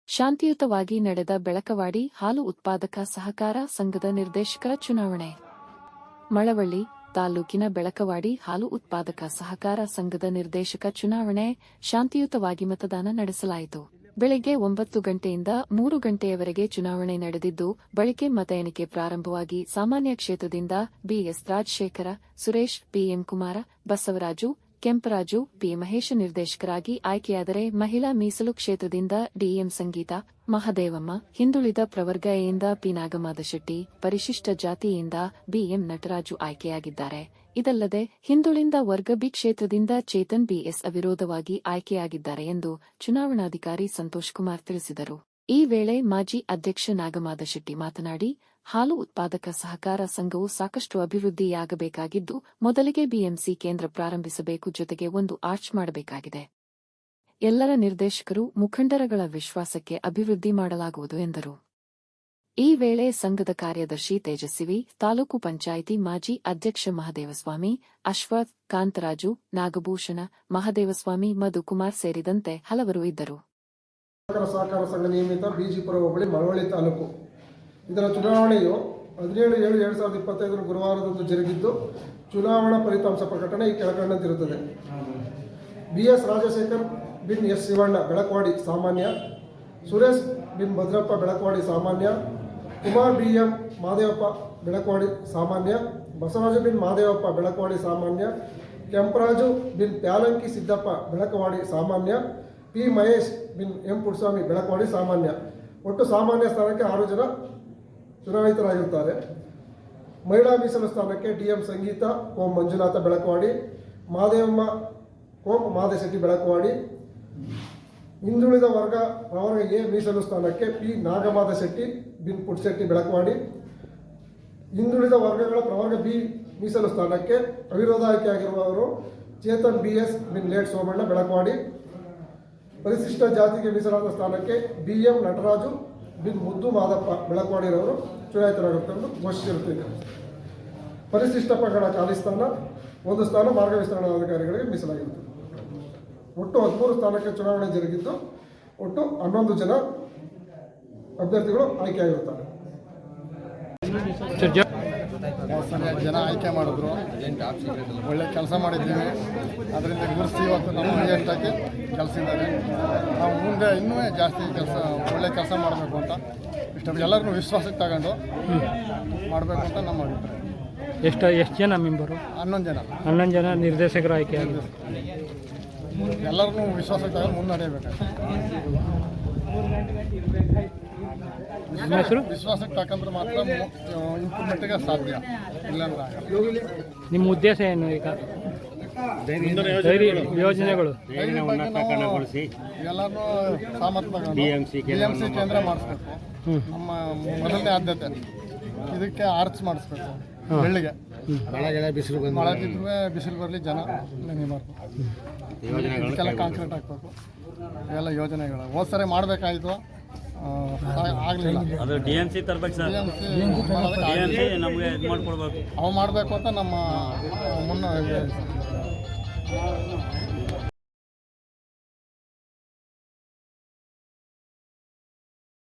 ಶಾಂತಿಯುತವಾಗಿ ನಡೆದ ಬೆಳಕವಾಡಿ ಹಾಲು ಉತ್ಪಾದಕ ಸಹಕಾರ ಸಂಘದ ನಿರ್ದೇಶಕರ ಚುನಾವಣೆ. ಮಳವಳ್ಳಿ ತಾಲೂಕಿನ ಬೆಳಕವಾಡಿ ಹಾಲು ಉತ್ಪಾದಕ ಸಹಕಾರ ಸಂಘದ ನಿರ್ದೇಶಕ ಚುನಾವಣೆ ಶಾಂತಿಯುತವಾಗಿ ಮತದಾನ ನಡೆಸಲಾಯಿತು. ಬೆಳಗ್ಗೆ 9 ಗಂಟೆಯಿಂದ 3 ಗಂಟೆಯವರೆಗೆ ಚುನಾವಣೆ ನಡೆದಿದ್ದು, ಬಳಿಕೆ ಮತ ಎಣಿಕೆ ಪ್ರಾರಂಭವಾಗಿ ಸಾಮಾನ್ಯ ಕ್ಷೇತ್ರದಿಂದ B S Rajashekhara, Suresh, P M Kumara, Basavaraju, Kemparaju, P Mahesha ನಿರ್ದೇಶಕರಾಗಿ ಆಯ್ಕೆಯಾದರೆ, ಮಹಿಳಾ ಮೀಸಲು ಕ್ಷೇತ್ರದಿಂದ ಡಿಎಂ ಸಂಗೀತಾ, ಮಹದೇವಮ್ಮ, ಹಿಂದುಳಿದ ಪ್ರವರ್ಗ ಎಯಿಂದ ಪಿ ನಾಗಮಾದಶೆಟ್ಟಿ, ಪರಿಶಿಷ್ಟ ಜಾತಿಯಿಂದ ಬಿಎಂ ನಟರಾಜು ಆಯ್ಕೆಯಾಗಿದ್ದಾರೆ. ಇದಲ್ಲದೆ ಹಿಂದುಳಿದ ವರ್ಗ ಬಿ ಕ್ಷೇತ್ರದಿಂದ ಚೇತನ್ ಬಿಎಸ್ ಅವಿರೋಧವಾಗಿ ಆಯ್ಕೆಯಾಗಿದ್ದಾರೆ ಎಂದು ಚುನಾವಣಾಧಿಕಾರಿ ಸಂತೋಷ್ ಕುಮಾರ್ ತಿಳಿಸಿದರು. ಈ ವೇಳೆ ಮಾಜಿ ಅಧ್ಯಕ್ಷ ನಾಗಮಾದಶೆಟ್ಟಿ ಮಾತನಾಡಿ, ಹಾಲು ಉತ್ಪಾದಕ ಸಹಕಾರ ಸಂಘವು ಸಾಕಷ್ಟು ಅಭಿವೃದ್ಧಿಯಾಗಬೇಕಾಗಿದ್ದು, ಮೊದಲಿಗೆ ಬಿಎಂಸಿ ಕೇಂದ್ರ ಪ್ರಾರಂಭಿಸಬೇಕು, ಜೊತೆಗೆ ಒಂದು ಆರ್ಚ್ ಮಾಡಬೇಕಾಗಿದೆ. ಎಲ್ಲರ ನಿರ್ದೇಶಕರು ಮುಖಂಡರಗಳ ವಿಶ್ವಾಸಕ್ಕೆ ಅಭಿವೃದ್ಧಿ ಮಾಡಲಾಗುವುದು ಎಂದರು. ಈ ವೇಳೆ ಸಂಘದ ಕಾರ್ಯದರ್ಶಿ ತೇಜಸ್ವಿ, ತಾಲೂಕು ಪಂಚಾಯಿತಿ ಮಾಜಿ ಅಧ್ಯಕ್ಷ ಮಹದೇವಸ್ವಾಮಿ, ಅಶ್ವಥ್, ಕಾಂತರಾಜು, ನಾಗಭೂಷಣ, ಮಹದೇವಸ್ವಾಮಿ, ಮಧುಕುಮಾರ್ ಸೇರಿದಂತೆ ಹಲವರು ಇದ್ದರು. ಸಹಕಾರ ಸಂಘ ನಿಯಮಿತ ಬಿಜಿಪುರ ಹೋಬಳಿ ಮಳವಳ್ಳಿ ತಾಲೂಕು. ಇದರ ಚುನಾವಣೆಯು 17/7/2025 ಗುರುವಾರದಂದು ಜರುಗಿದ್ದು, ಚುನಾವಣಾ ಫಲಿತಾಂಶ ಪ್ರಕಟಣೆ ಈ ಕೆಳಕಂಡಂತಿರುತ್ತದೆ. ಬಿಎಸ್ ರಾಜಶೇಖರ್ ಬಿನ್ ಎಸ್ ಶಿವಣ್ಣ ಬೆಳಕವಾಡಿ ಸಾಮಾನ್ಯ, ಸುರೇಶ್ ಬಿನ್ ಭದ್ರಪ್ಪ ಬೆಳಕವಾಡಿ ಸಾಮಾನ್ಯ, ಕುಮಾರ್ ಬಿಎಂ ಮಾದೇವಪ್ಪ ಬೆಳಕವಾಡಿ ಸಾಮಾನ್ಯ, ಬಸವರಾಜು ಬಿನ್ ಮಾದೇವಪ್ಪ ಬೆಳಕವಾಡಿ ಸಾಮಾನ್ಯ, ಕೆಂಪರಾಜು ಬಿನ್ ಪ್ಯಾಲಂಕಿ ಸಿದ್ದಪ್ಪ ಬೆಳಕವಾಡಿ ಸಾಮಾನ್ಯ, ಪಿ ಮಹೇಶ್ ಬಿನ್ ಎಂ ಪುಟ್ಟಸ್ವಾಮಿ ಬೆಳಕವಾಡಿ ಸಾಮಾನ್ಯ. ಒಟ್ಟು ಸಾಮಾನ್ಯ ಸ್ಥಾನಕ್ಕೆ 6 ಜನ ಚುನಾಯಿತರಾಗಿರುತ್ತಾರೆ. ಮಹಿಳಾ ಮೀಸಲು ಸ್ಥಾನಕ್ಕೆ ಡಿಎಂ ಸಂಗೀತಾ ಕೋಂ ಮಂಜುನಾಥ ಬೆಳಕವಾಡಿ, ಮಾದೇವಮ್ಮ ಕೋಂ ಮಾದೇಶೆಟ್ಟಿ ಬೆಳಕವಾಡಿ. ಹಿಂದುಳಿದ ವರ್ಗ ಪ್ರವರ್ಗ ಎ ಮೀಸಲು ಸ್ಥಾನಕ್ಕೆ ಪಿ ನಾಗಮಾದಶೆಟ್ಟಿ ಬಿನ್ ಪುಟ್ಟಶೆಟ್ಟಿ ಬೆಳಕವಾಡಿ. ಹಿಂದುಳಿದ ವರ್ಗಗಳ ಪ್ರವರ್ಗ ಬಿ ಮೀಸಲು ಸ್ಥಾನಕ್ಕೆ ಅವಿರೋಧ ಆಯ್ಕೆಯಾಗಿರುವವರು ಚೇತನ್ ಬಿಎಸ್ ಬಿನ್ ಲೇಟ್ ಸೋಮಣ್ಣ ಬೆಳಕವಾಡಿ. ಪರಿಶಿಷ್ಟ ಜಾತಿಗೆ ಮೀಸಲಾದ ಸ್ಥಾನಕ್ಕೆ ಬಿಎಂ ನಟರಾಜು ಬಿನ್ ಮುದ್ದು ಮಾದಪ್ಪ ಬೆಳಕವಾಡಿರವರು ಚುನಾಯಿತರಾಗುತ್ತಾರೆ ಎಂದು ಘೋಷಿಸಿರುತ್ತದೆ. ಪರಿಶಿಷ್ಟ ಪಂಗಡ ಖಾಲಿ ಸ್ಥಾನ 1 ಸ್ಥಾನ ಮಾರ್ಗ ವಿಸ್ತರಣಾಧಿಕಾರಿಗಳಿಗೆ ಮೀಸಲಾಗಿರುತ್ತದೆ. ಒಟ್ಟು 13 ಸ್ಥಾನಕ್ಕೆ ಚುನಾವಣೆ ಜರುಗಿದ್ದು, ಒಟ್ಟು 11 ಜನ ಅಭ್ಯರ್ಥಿಗಳು ಆಯ್ಕೆಯಾಗಿರುತ್ತಾರೆ. ಜನ ಆಯ್ಕೆ ಮಾಡಿದ್ರು, ಒಳ್ಳೆ ಕೆಲಸ ಮಾಡಿದ್ದೀವಿ. ಅದರಿಂದ ಗುರುಸಿ ಇವತ್ತು ನಮ್ಮ ಏಟಾಗಿ ಕೆಲಸ ಇದ್ದಾರೆ. ನಾವು ಮುಂದೆ ಇನ್ನೂ ಜಾಸ್ತಿ ಒಳ್ಳೆ ಕೆಲಸ ಮಾಡಬೇಕು ಅಂತ ಇಷ್ಟು ಎಲ್ಲರನ್ನೂ ವಿಶ್ವಾಸಕ್ಕೆ ತಗೊಂಡು ಮಾಡಬೇಕು ಅಂತ ನಮ್ಮ ಅಭಿಪ್ರಾಯ. ಎಷ್ಟು ಜನ ಮೆಂಬರು? 11 ಜನ ನಿರ್ದೇಶಕರು ಆಯ್ಕೆ ಆಗಿದೆ. ಎಲ್ಲರನ್ನೂ ವಿಶ್ವಾಸಕ್ಕೆ ತಗೊಂಡು ಮುನ್ನಡೆಯಬೇಕು. ವಿಶ್ವಾಸಕ್ಕೆ ತಕ್ಕಂದ್ರೆ ಮಾತ್ರ ಇಂಪ್ರೂವ್ಮೆಂಟ್ಗೆ ಸಾಧ್ಯ, ಇಲ್ಲಾಂದ್ರೆ ಆಗಲ್ಲ. ನಿಮ್ಮ ಉದ್ದೇಶ ಏನು ಈಗ? ಯೋಜನೆಗಳು ಎಲ್ಲರೂ ಸಾಮರ್ಥ್ಯ ತಗೊಂಡು ಬಿಎಂಸಿ ಕೇಂದ್ರ ಮಾಡಿಸ್ಬೇಕು. ನಮ್ಮ ಮೊದಲನೇ ಆದ್ಯತೆ ಇದಕ್ಕೆ ಆರ್ಚ್ ಮಾಡಿಸ್ಬೇಕು. ಬೆಳ್ಳಿಗೆ ಮಳೆ ಬಿಸಿಲು ಬರಲಿ, ಜನ ನೆನೆಬಾರ್ದು. ಇದಕ್ಕೆಲ್ಲ ಕಾಂಕ್ರೀಟ್ ಹಾಕ್ಬೇಕು. ಇವೆಲ್ಲ ಯೋಜನೆಗಳು ಹೋದ್ಸರಿ ಮಾಡಬೇಕಾಯಿತು, ಆಗಲಿಲ್ಲ. ಅದು ಡಿಎಂಸಿ ತರಬೇಕು ಸರ್. ನಮಗೆ ಇದು ಮಾಡಿಕೊಡ್ಬೇಕು. ಅವು ಮಾಡಬೇಕು ಅಂತ ನಮ್ಮ ಮುನ್ನ